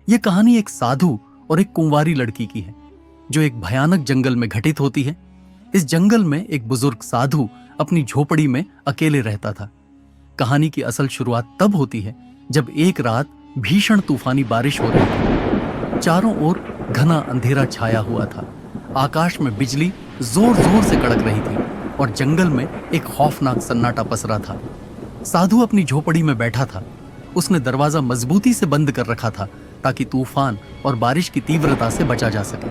यह कहानी एक साधु और एक कुंवारी लड़की की है जो एक भयानक जंगल में घटित होती है। इस जंगल में एक बुजुर्ग साधु अपनी झोपड़ी में अकेले रहता था। कहानी की असल शुरुआत तब होती है जब एक रात भीषण तूफानी बारिश हो रही थी। चारों ओर घना अंधेरा छाया हुआ था। आकाश में बिजली जोर जोर से कड़क रही थी और जंगल में एक खौफनाक सन्नाटा पसरा था। साधु अपनी झोपड़ी में बैठा था। उसने दरवाजा मजबूती से बंद कर रखा था ताकि तूफान और बारिश की तीव्रता से बचा जा सके।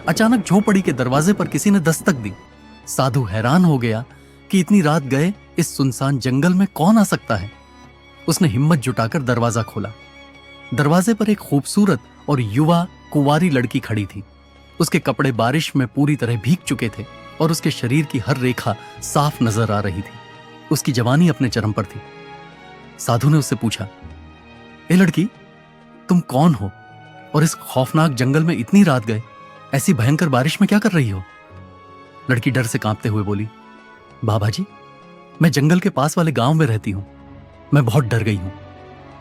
अचानक झोपड़ी के दरवाजे पर किसी ने दस्तक दी। साधु हैरान हो गया कि इतनी रात गए इस सुनसान जंगल में कौन आ सकता है। उसने हिम्मत जुटाकर दरवाजा खोला। दरवाजे पर एक खूबसूरत और युवा कुंवारी लड़की खड़ी थी। उसके कपड़े बारिश में पूरी तरह भीग चुके थे और उसके शरीर की हर रेखा साफ नजर आ रही थी। उसकी जवानी अपने चरम पर थी। साधु ने उससे पूछा, ए लड़की, तुम कौन हो और इस खौफनाक जंगल में इतनी रात गए ऐसी भयंकर बारिश में क्या कर रही हो? लड़की डर से कांपते हुए बोली, बाबा जी, मैं जंगल के पास वाले गांव में रहती हूं। मैं बहुत डर गई हूं।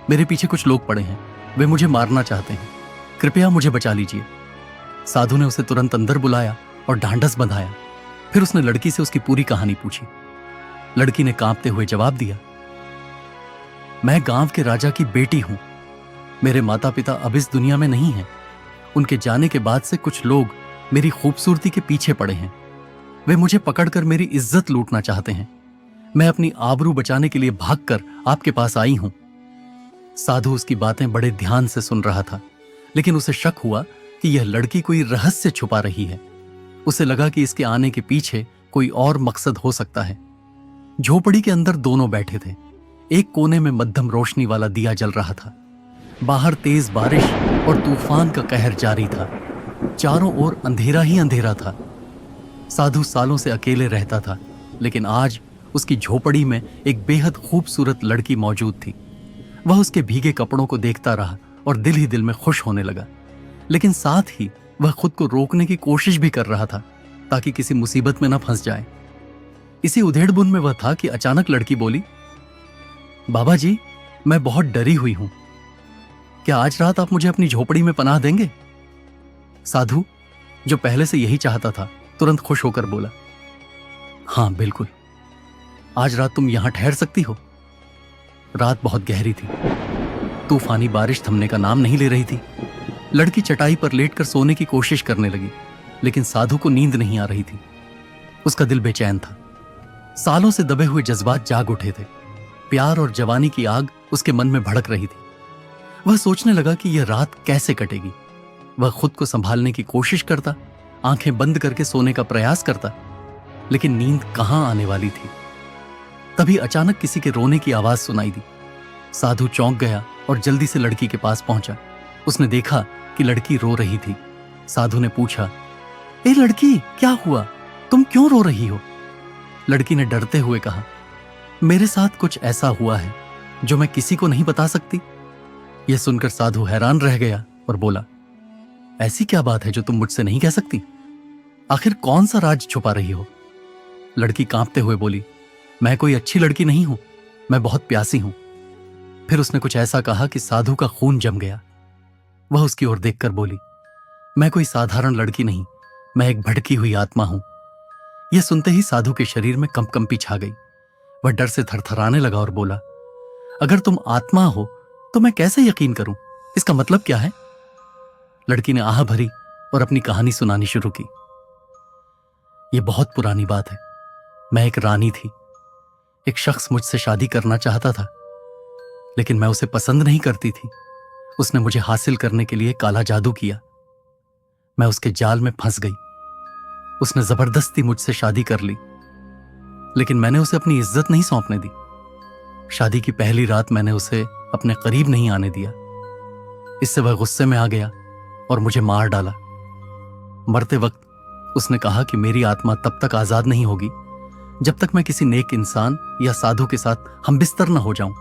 मेरे पीछे कुछ लोग पड़े हैं। वे मुझे मारना चाहते हैं। कृपया मुझे बचा लीजिए। साधु ने उसे तुरंत अंदर बुलाया और ढांढस बंधाया। फिर उसने लड़की से उसकी पूरी कहानी पूछी। लड़की ने कांपते हुए जवाब दिया, मैं गांव के राजा की बेटी हूं। मेरे माता पिता अब इस दुनिया में नहीं हैं। उनके जाने के बाद से कुछ लोग मेरी खूबसूरती के पीछे पड़े हैं। वे मुझे पकड़कर मेरी इज्जत लूटना चाहते हैं। मैं अपनी आबरू बचाने के लिए भागकर आपके पास आई हूं। साधु उसकी बातें बड़े ध्यान से सुन रहा था, लेकिन उसे शक हुआ कि यह लड़की कोई रहस्य छुपा रही है। उसे लगा कि इसके आने के पीछे कोई और मकसद हो सकता है। झोपड़ी के अंदर दोनों बैठे थे। एक कोने में मध्यम रोशनी वाला दिया जल रहा था। बाहर तेज बारिश और तूफान का कहर जारी था। चारों ओर अंधेरा ही अंधेरा था। साधु सालों से अकेले रहता था, लेकिन आज उसकी झोपड़ी में एक बेहद खूबसूरत लड़की मौजूद थी। वह उसके भीगे कपड़ों को देखता रहा और दिल ही दिल में खुश होने लगा, लेकिन साथ ही वह खुद को रोकने की कोशिश भी कर रहा था ताकि किसी मुसीबत में न फंस जाए। इसी उधेड़बुन में वह था कि अचानक लड़की बोली, बाबा जी, मैं बहुत डरी हुई हूं। क्या आज रात आप मुझे अपनी झोपड़ी में पनाह देंगे? साधु, जो पहले से यही चाहता था, तुरंत खुश होकर बोला, हां बिल्कुल, आज रात तुम यहां ठहर सकती हो। रात बहुत गहरी थी। तूफानी बारिश थमने का नाम नहीं ले रही थी। लड़की चटाई पर लेटकर सोने की कोशिश करने लगी, लेकिन साधु को नींद नहीं आ रही थी। उसका दिल बेचैन था। सालों से दबे हुए जज्बात जाग उठे थे। प्यार और जवानी की आग उसके मन में भड़क रही थी। वह सोचने लगा कि यह रात कैसे कटेगी। वह खुद को संभालने की कोशिश करता, आंखें बंद करके सोने का प्रयास करता, लेकिन नींद कहां आने वाली थी। तभी अचानक किसी के रोने की आवाज सुनाई दी। साधु चौंक गया और जल्दी से लड़की के पास पहुंचा। उसने देखा कि लड़की रो रही थी। साधु ने पूछा, ए लड़की, क्या हुआ? तुम क्यों रो रही हो? लड़की ने डरते हुए कहा, मेरे साथ कुछ ऐसा हुआ है जो मैं किसी को नहीं बता सकती। यह सुनकर साधु हैरान रह गया और बोला, ऐसी क्या बात है जो तुम मुझसे नहीं कह सकती? आखिर कौन सा राज छुपा रही हो? लड़की कांपते हुए बोली, मैं कोई अच्छी लड़की नहीं हूं। मैं बहुत प्यासी हूं। फिर उसने कुछ ऐसा कहा कि साधु का खून जम गया। वह उसकी ओर देखकर बोली, मैं कोई साधारण लड़की नहीं, मैं एक भटकी हुई आत्मा हूं। यह सुनते ही साधु के शरीर में कंपकंपी छा गई। वह डर से थरथराने लगा और बोला, अगर तुम आत्मा हो तो मैं कैसे यकीन करूं? इसका मतलब क्या है? लड़की ने आह भरी और अपनी कहानी सुनानी शुरू की। यह बहुत पुरानी बात है। मैं एक रानी थी। एक शख्स मुझसे शादी करना चाहता था, लेकिन मैं उसे पसंद नहीं करती थी। उसने मुझे हासिल करने के लिए काला जादू किया। मैं उसके जाल में फंस गई। उसने जबरदस्ती मुझसे शादी कर ली, लेकिन मैंने उसे अपनी इज्जत नहीं सौंपने दी। शादी की पहली रात मैंने उसे अपने करीब नहीं आने दिया। इससे वह गुस्से में आ गया और मुझे मार डाला। मरते वक्त उसने कहा कि मेरी आत्मा तब तक आजाद नहीं होगी जब तक मैं किसी नेक इंसान या साधु के साथ हमबिस्तर न हो जाऊं।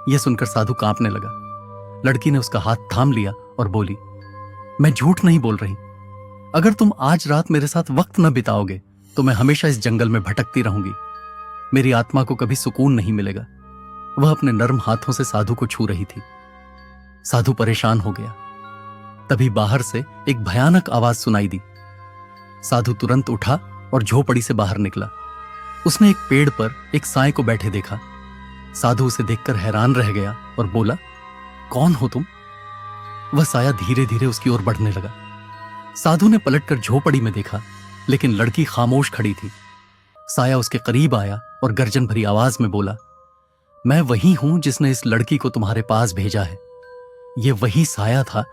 यह सुनकर साधु कांपने लगा। लड़की ने उसका हाथ थाम लिया और बोली, मैं झूठ नहीं बोल रही। अगर तुम आज रात मेरे साथ वक्त न बिताओगे तो मैं हमेशा इस जंगल में भटकती रहूंगी। मेरी आत्मा को कभी सुकून नहीं मिलेगा। वह अपने नर्म हाथों से साधु को छू रही थी। साधु परेशान हो गया। तभी बाहर से एक भयानक आवाज सुनाई दी। साधु तुरंत उठा और झोपड़ी से बाहर निकला। उसने एक पेड़ पर एक साए को बैठे देखा। साधु उसे देखकर हैरान रह गया और बोला, कौन हो तुम? वह साया धीरे धीरे उसकी ओर बढ़ने लगा। साधु ने पलटकर झोपड़ी में देखा, लेकिन लड़की खामोश खड़ी थी। साया उसके करीब आया और गर्जन भरी आवाज में बोला, मैं वही हूं जिसने इस लड़की को तुम्हारे पास भेजा है। यह वही साया था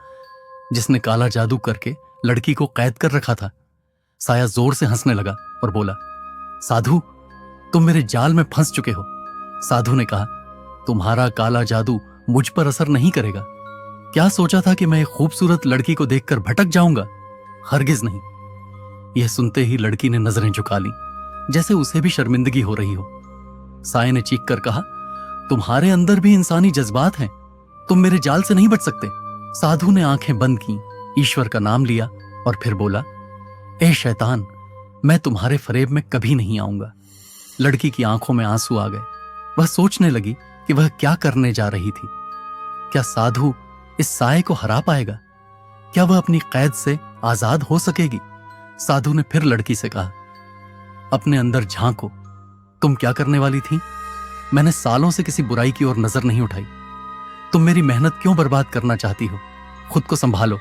जिसने काला जादू करके लड़की को कैद कर रखा था। साया जोर से हंसने लगा और बोला, साधु, तुम मेरे जाल में फंस चुके हो। साधु ने कहा, तुम्हारा काला जादू मुझ पर असर नहीं करेगा। क्या सोचा था कि मैं एक खूबसूरत लड़की को देखकर भटक जाऊंगा? हरगिज नहीं। यह सुनते ही लड़की ने नजरें झुका ली, जैसे उसे भी शर्मिंदगी हो रही हो। साये ने चीख कर कहा, तुम्हारे अंदर भी इंसानी जज्बात हैं, तुम मेरे जाल से नहीं बच सकते। साधु ने आंखें बंद की, ईश्वर का नाम लिया और फिर बोला, ए शैतान, मैं तुम्हारे फरेब में कभी नहीं आऊंगा। लड़की की आंखों में आंसू आ गए। वह सोचने लगी कि वह क्या करने जा रही थी। क्या साधु इस साये को हरा पाएगा? क्या वह अपनी कैद से आजाद हो सकेगी? साधु ने फिर लड़की से कहा, अपने अंदर झांको, तुम क्या करने वाली थी? मैंने सालों से किसी बुराई की ओर नजर नहीं उठाई। तुम मेरी मेहनत क्यों बर्बाद करना चाहती हो? खुद को संभालो।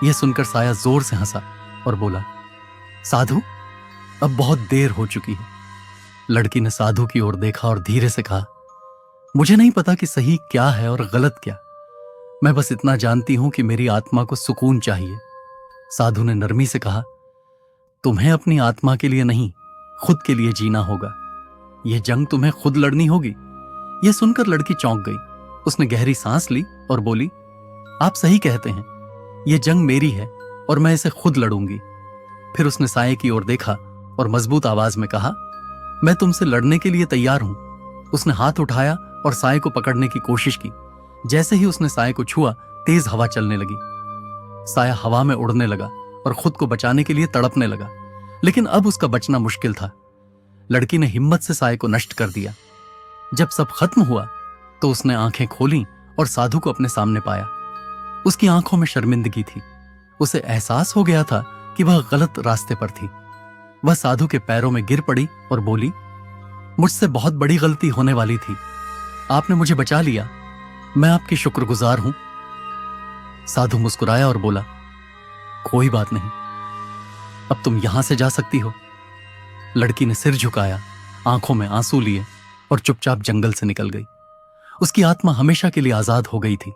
यह सुनकर साया जोर से हंसा और बोला, साधु, अब बहुत देर हो चुकी है। लड़की ने साधु की ओर देखा और धीरे से कहा, मुझे नहीं पता कि सही क्या है और गलत क्या। मैं बस इतना जानती हूं कि मेरी आत्मा को सुकून चाहिए। साधु ने नरमी से कहा, तुम्हें अपनी आत्मा के लिए नहीं, खुद के लिए जीना होगा। यह जंग तुम्हें खुद लड़नी होगी। यह सुनकर लड़की चौंक गई। उसने गहरी सांस ली और बोली, आप सही कहते हैं, यह जंग मेरी है और मैं इसे खुद लड़ूंगी। फिर उसने साये की ओर देखा और मजबूत आवाज में कहा, मैं तुमसे लड़ने के लिए तैयार हूं। उसने हाथ उठाया और साये को पकड़ने की कोशिश की। जैसे ही उसने साये को छुआ, तेज हवा चलने लगी। साया हवा में उड़ने लगा और खुद को बचाने के लिए तड़पने लगा, लेकिन अब उसका बचना मुश्किल था। लड़की ने हिम्मत से साये को नष्ट कर दिया। जब सब खत्म हुआ तो उसने आंखें खोली और साधु को अपने सामने पाया। उसकी आंखों में शर्मिंदगी थी। उसे एहसास हो गया था कि वह गलत रास्ते पर थी। वह साधु के पैरों में गिर पड़ी और बोली, मुझसे बहुत बड़ी गलती होने वाली थी। आपने मुझे बचा लिया। मैं आपकी शुक्रगुजार हूं। साधु मुस्कुराया और बोला, कोई बात नहीं, अब तुम यहां से जा सकती हो। लड़की ने सिर झुकाया, आंखों में आंसू लिए और चुपचाप जंगल से निकल गई। उसकी आत्मा हमेशा के लिए आजाद हो गई थी।